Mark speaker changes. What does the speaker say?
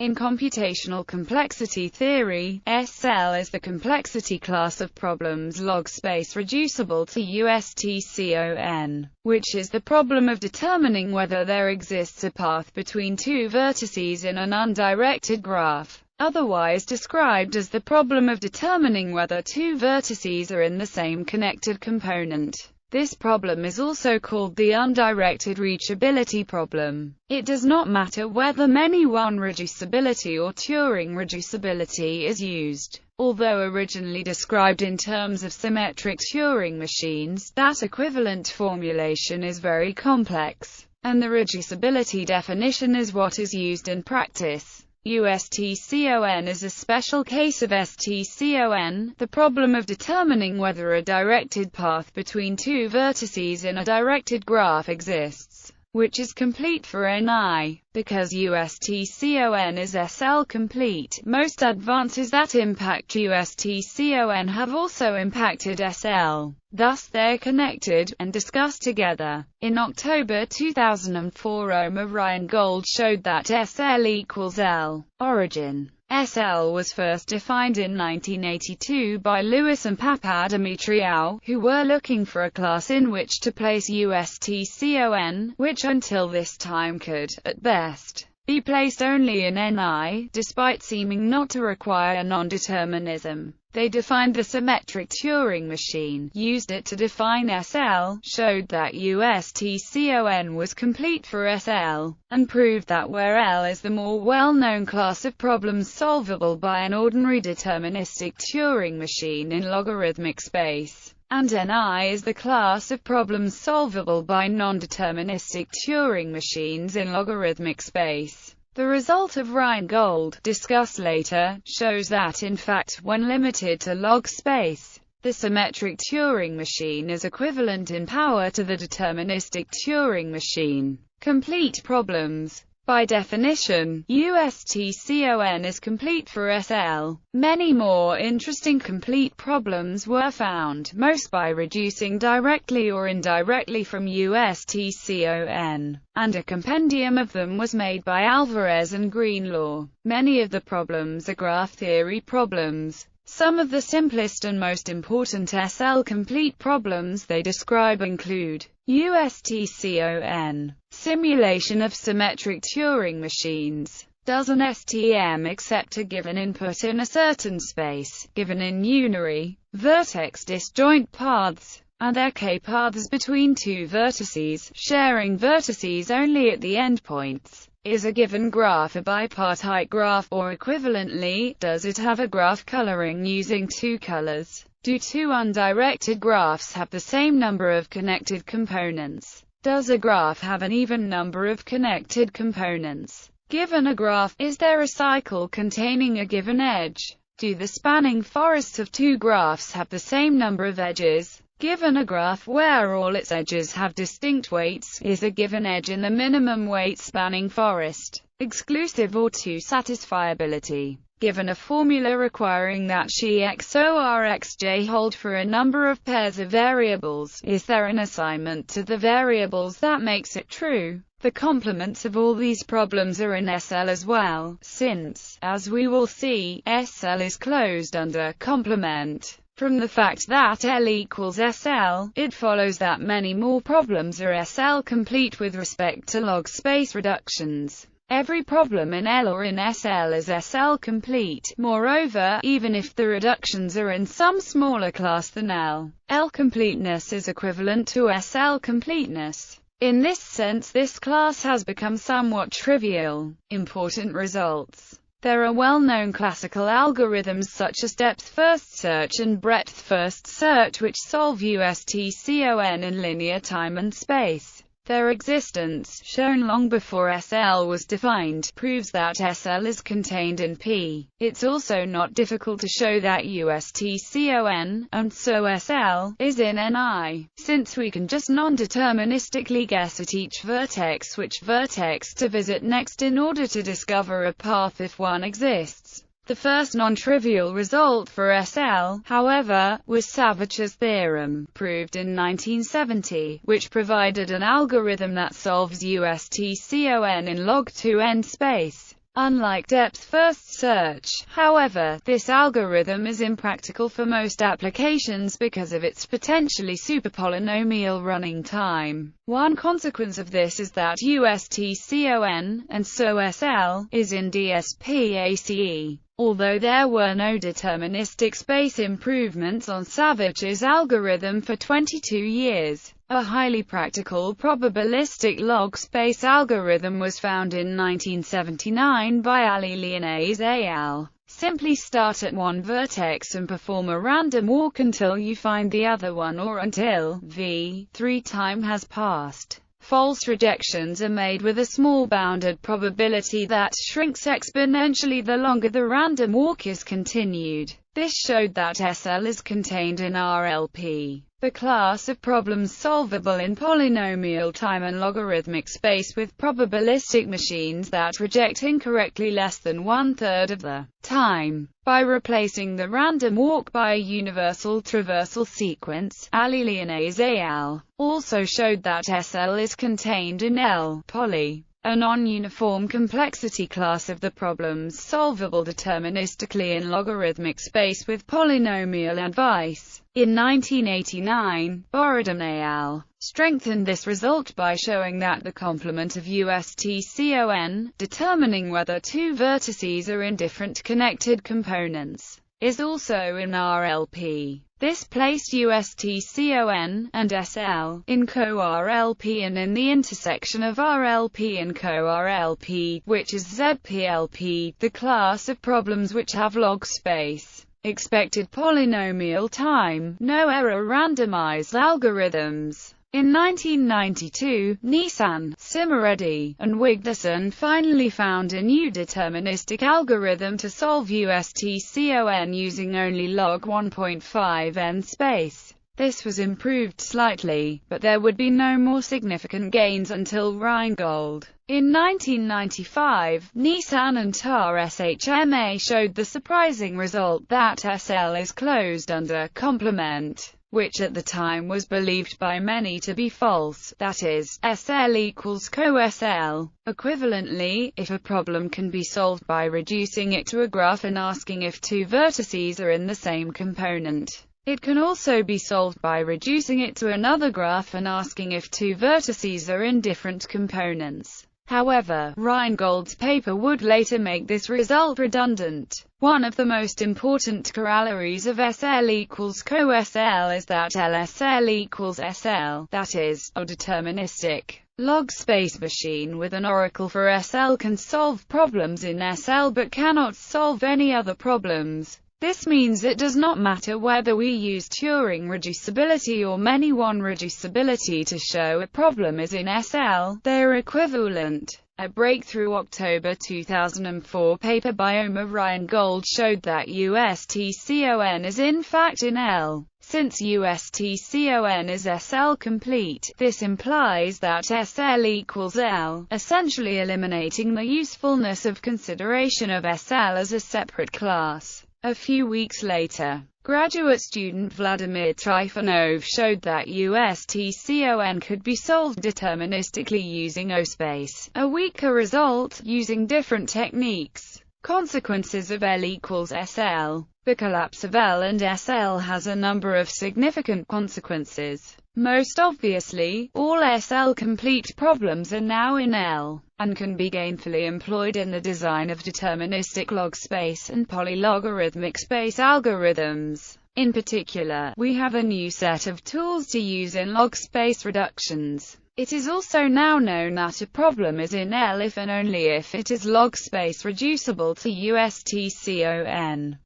Speaker 1: In computational complexity theory, SL is the complexity class of problems log space reducible to USTCON, which is the problem of determining whether there exists a path between two vertices in an undirected graph, otherwise described as the problem of determining whether two vertices are in the same connected component. This problem is also called the undirected reachability problem. It does not matter whether many-one reducibility or Turing reducibility is used. Although originally described in terms of symmetric Turing machines, that equivalent formulation is very complex, and the reducibility definition is what is used in practice. USTCON is a special case of STCON, the problem of determining whether a directed path between two vertices in a directed graph exists, which is complete for Ni. Because USTCON is SL complete, most advances that impact USTCON have also impacted SL. Thus they're connected, and discussed together. In October 2004, Ryan Gold showed that SL equals L. Origin. SL was first defined in 1982 by Lewis and Papadimitriou, who were looking for a class in which to place USTCON, which until this time could, at best, be placed only in Ni, despite seeming not to require non-determinism. They defined the symmetric Turing machine, used it to define SL, showed that USTCON was complete for SL, and proved that where L is the more well-known class of problems solvable by an ordinary deterministic Turing machine in logarithmic space, and Ni is the class of problems solvable by non-deterministic Turing machines in logarithmic space. The result of Ryan Gold, discussed later, shows that in fact, when limited to log space, the symmetric Turing machine is equivalent in power to the deterministic Turing machine. Complete problems. By definition, USTCON is complete for SL. Many more interesting complete problems were found, most by reducing directly or indirectly from USTCON, and a compendium of them was made by Alvarez and Greenlaw. Many of the problems are graph theory problems. Some of the simplest and most important SL complete problems they describe include USTCON, simulation of symmetric Turing machines. Does an STM accept a given input in a certain space, given in unary, vertex disjoint paths, and their k-paths between two vertices, sharing vertices only at the endpoints? Is a given graph a bipartite graph, or equivalently, does it have a graph coloring using two colors? Do two undirected graphs have the same number of connected components? Does a graph have an even number of connected components? Given a graph, is there a cycle containing a given edge? Do the spanning forests of two graphs have the same number of edges? Given a graph where all its edges have distinct weights, is a given edge in the minimum weight spanning forest exclusive or to satisfiability? Given a formula requiring that Xi XOR Xj hold for a number of pairs of variables, is there an assignment to the variables that makes it true? The complements of all these problems are in SL as well, since, as we will see, SL is closed under complement. From the fact that L equals SL, it follows that many more problems are SL complete with respect to log space reductions. Every problem in L or in SL is SL complete. Moreover, even if the reductions are in some smaller class than L, L completeness is equivalent to SL completeness. In this sense, this class has become somewhat trivial. Important results. There are well-known classical algorithms such as depth-first search and breadth-first search which solve USTCON in linear time and space. Their existence, shown long before SL was defined, proves that SL is contained in P. It's also not difficult to show that USTCON, and so SL, is in Ni, since we can just non-deterministically guess at each vertex which vertex to visit next in order to discover a path if one exists. The first non-trivial result for SL, however, was Savage's theorem, proved in 1970, which provided an algorithm that solves USTCON in log2n space. Unlike depth-first search, however, this algorithm is impractical for most applications because of its potentially superpolynomial running time. One consequence of this is that USTCON, and so SL, is in DSP-ACE. Although there were no deterministic space improvements on Savage's algorithm for 22 years, a highly practical probabilistic log space algorithm was found in 1979 by Ali Lyonnaise al. Simply start at one vertex and perform a random walk until you find the other one or until v3 time has passed. False rejections are made with a small bounded probability that shrinks exponentially the longer the random walk is continued. This showed that SL is contained in RLP, the class of problems solvable in polynomial time and logarithmic space with probabilistic machines that reject incorrectly less than one-third of the time. By replacing the random walk by a universal traversal sequence, Ali Lyonnaise al. also showed that SL is contained in L-poly, a non-uniform complexity class of the problems solvable deterministically in logarithmic space with polynomial advice. In 1989, Borodin et al. Strengthened this result by showing that the complement of USTCON, determining whether two vertices are in different connected components, is also in RLP. This placed USTCON and SL in co-RLP and in the intersection of RLP and co-RLP, which is ZPLP, the class of problems which have log space, expected polynomial time, no error randomized algorithms. In 1992, Nissan, Simeredi, and Wigderson finally found a new deterministic algorithm to solve USTCON using only log 1.5 n space. This was improved slightly, but there would be no more significant gains until Rheingold. In 1995, Nissan and TAR SHMA showed the surprising result that SL is closed under complement, which at the time was believed by many to be false, that is, SL equals co-SL. Equivalently, if a problem can be solved by reducing it to a graph and asking if two vertices are in the same component, it can also be solved by reducing it to another graph and asking if two vertices are in different components. However, Rheingold's paper would later make this result redundant. One of the most important corollaries of SL equals co-SL is that LSL equals SL, that is, a deterministic log space machine with an oracle for SL can solve problems in SL but cannot solve any other problems. This means it does not matter whether we use Turing reducibility or many-one reducibility to show a problem is in SL, they are equivalent. A breakthrough October 2004 paper by Omar Rheingold showed that USTCON is in fact in L. Since USTCON is SL complete, this implies that SL equals L, essentially eliminating the usefulness of consideration of SL as a separate class. A few weeks later, graduate student Vladimir Trifonov showed that USTCON could be solved deterministically using O-space, a weaker result, using different techniques. Consequences of L equals SL. The collapse of L and SL has a number of significant consequences. Most obviously, all SL-complete problems are now in L, and can be gainfully employed in the design of deterministic log space and polylogarithmic space algorithms. In particular, we have a new set of tools to use in log space reductions. It is also now known that a problem is in L if and only if it is log space reducible to USTCON.